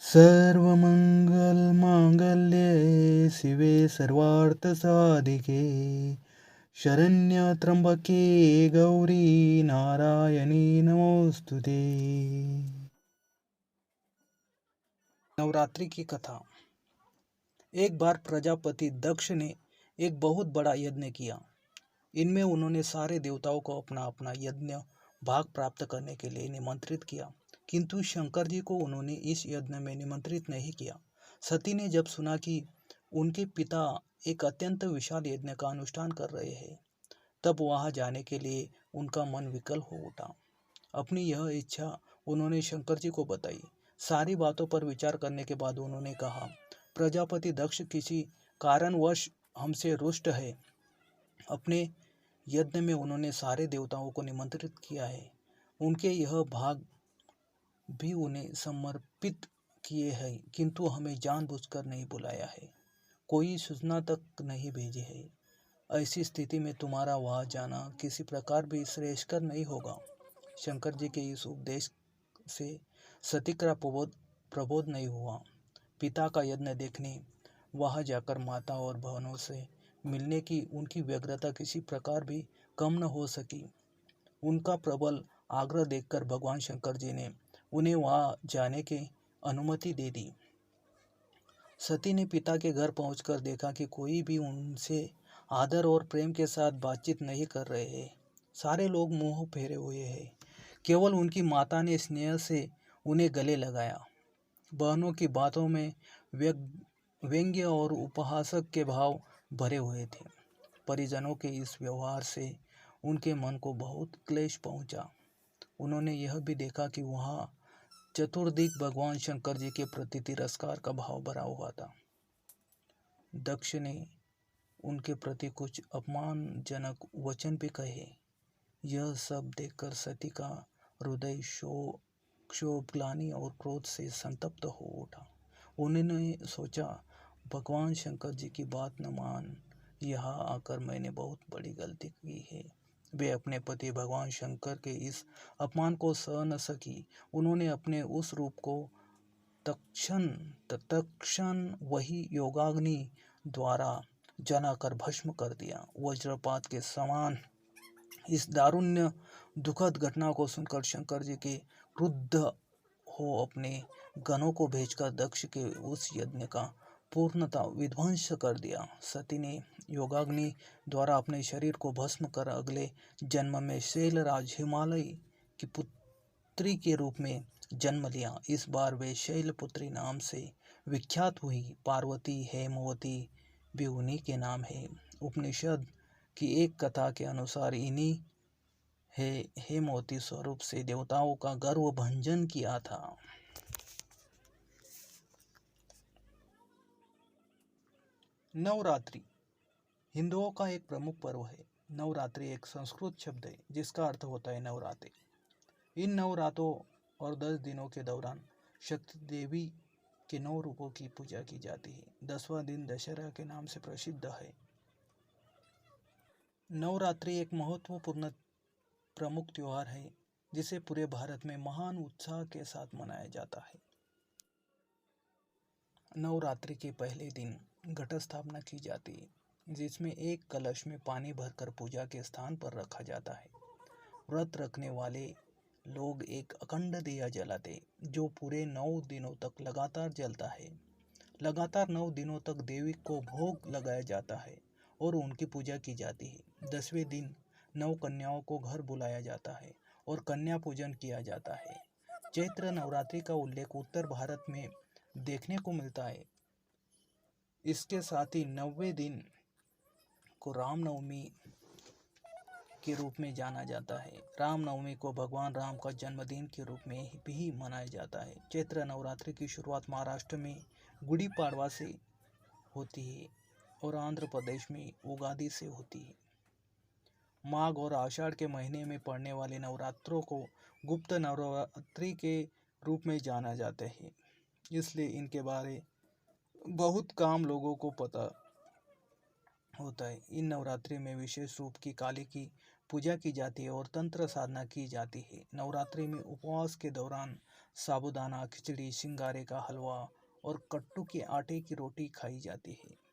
सर्वमङ्गलमाङ्गल्ये शिवे सर्वार्थसाधिके शरण्य त्र्यंबके गौरी नारायणी नमोस्तुते। नवरात्रि की कथा। एक बार प्रजापति दक्ष ने एक बहुत बड़ा यज्ञ किया। इनमें उन्होंने सारे देवताओं को अपना अपना यज्ञ भाग प्राप्त करने के लिए निमंत्रित किया, किंतु शंकर जी को उन्होंने इस यज्ञ में निमंत्रित नहीं किया। सती ने जब सुना कि उनके पिता एक अत्यंत विशाल यज्ञ का अनुष्ठान कर रहे हैं, तब वहां जाने के लिए उनका मन विकल हो उठा। अपनी यह इच्छा उन्होंने शंकर जी को बताई। सारी बातों पर विचार करने के बाद उन्होंने कहा, प्रजापति दक्ष किसी कारणवश हमसे रुष्ट है। अपने यज्ञ में उन्होंने सारे देवताओं को निमंत्रित किया है। उनके यह भाग भी उन्हें समर्पित किए हैं, किंतु हमें जानबूझकर नहीं बुलाया है, कोई सूचना तक नहीं भेजी है। ऐसी स्थिति में तुम्हारा वहां जाना किसी प्रकार भी श्रेयस्कर नहीं होगा। शंकर जी के इस उपदेश से सती का प्रबोध नहीं हुआ। पिता का यज्ञ देखने वहां जाकर माता और बहनों से मिलने की उनकी व्यग्रता किसी प्रकार भी कम न हो सकी। उनका प्रबल आग्रह देखकर भगवान शंकर जी ने उन्हें वहां जाने की अनुमति दे दी। सती ने पिता के घर पहुंचकर देखा कि कोई भी उनसे आदर और प्रेम के साथ बातचीत नहीं कर रहे हैं। सारे लोग मुंह फेरे हुए हैं। केवल उनकी माता ने स्नेह से उन्हें गले लगाया। बहनों की बातों में व्यंग्य और उपहासक के भाव भरे हुए थे। परिजनों के इस व्यवहार से उनके मन को बहुत क्लेश पहुंचा। उन्होंने यह भी देखा कि वहाँ चतुर्दिक भगवान शंकर जी के प्रति तिरस्कार का भाव भरा हुआ था। दक्ष ने उनके प्रति कुछ अपमानजनक वचन भी कहे। यह सब देखकर सती का हृदय क्षोभ, ग्लानि और क्रोध से संतप्त हो उठा। उन्होंने सोचा, भगवान शंकर जी की बात न मान यहाँ आकर मैंने बहुत बड़ी गलती की है। वे अपने पति भगवान शंकर के इस अपमान को सह न सकी। उन्होंने अपने उस रूप को तत्क्षण वही योगाग्नि द्वारा जलाकर भस्म कर दिया। वज्रपात के समान इस दारुण्य दुखद घटना को सुनकर शंकर जी के क्रुद्ध हो अपने गणों को भेजकर दक्ष के उस यज्ञ का पूर्णतः विध्वंस कर दिया। सती ने योगाग्नि द्वारा अपने शरीर को भस्म कर अगले जन्म में शैलराज हिमालय की पुत्री के रूप में जन्म लिया। इस बार वे शैलपुत्री नाम से विख्यात हुई। पार्वती, हेमवती भी उन्हीं के नाम है। उपनिषद की एक कथा के अनुसार इन्हीं हेमवती स्वरूप से देवताओं का गर्व भंजन किया था। नवरात्रि हिंदुओं का एक प्रमुख पर्व है। नवरात्रि एक संस्कृत शब्द है जिसका अर्थ होता है नवरात्रि। इन नवरात्रों और 10 दिनों के दौरान शक्ति देवी के 9 रूपों की पूजा की जाती है। 10वां दिन दशहरा के नाम से प्रसिद्ध है। नवरात्रि एक महत्वपूर्ण प्रमुख त्योहार है जिसे पूरे भारत में महान उत्साह के साथ मनाया जाता है। नवरात्रि के पहले दिन घट स्थापना की जाती है, जिसमें एक कलश में पानी भरकर पूजा के स्थान पर रखा जाता है। व्रत रखने वाले लोग एक अखंड दिया जलाते, जो पूरे 9 दिनों तक लगातार जलता है। लगातार 9 दिनों तक देवी को भोग लगाया जाता है और उनकी पूजा की जाती है। 10वें दिन 9 कन्याओं को घर बुलाया जाता है और कन्या पूजन किया जाता है। चैत्र नवरात्रि का उल्लेख उत्तर भारत में देखने को मिलता है। इसके साथ ही 9वें दिन को रामनवमी के रूप में जाना जाता है। रामनवमी को भगवान राम का जन्मदिन के रूप में भी मनाया जाता है। चैत्र नवरात्रि की शुरुआत महाराष्ट्र में गुड़ी पाड़वा से होती है और आंध्र प्रदेश में उगादी से होती है। माघ और आषाढ़ के महीने में पड़ने वाले नवरात्रों को गुप्त नवरात्रि के रूप में जाना जाता है, इसलिए इनके बारे बहुत कम लोगों को पता होता है। इन नवरात्रि में विशेष रूप की काली की पूजा की जाती है और तंत्र साधना की जाती है। नवरात्रि में उपवास के दौरान साबूदाना खिचड़ी, सिंगारे का हलवा और कट्टू के आटे की रोटी खाई जाती है।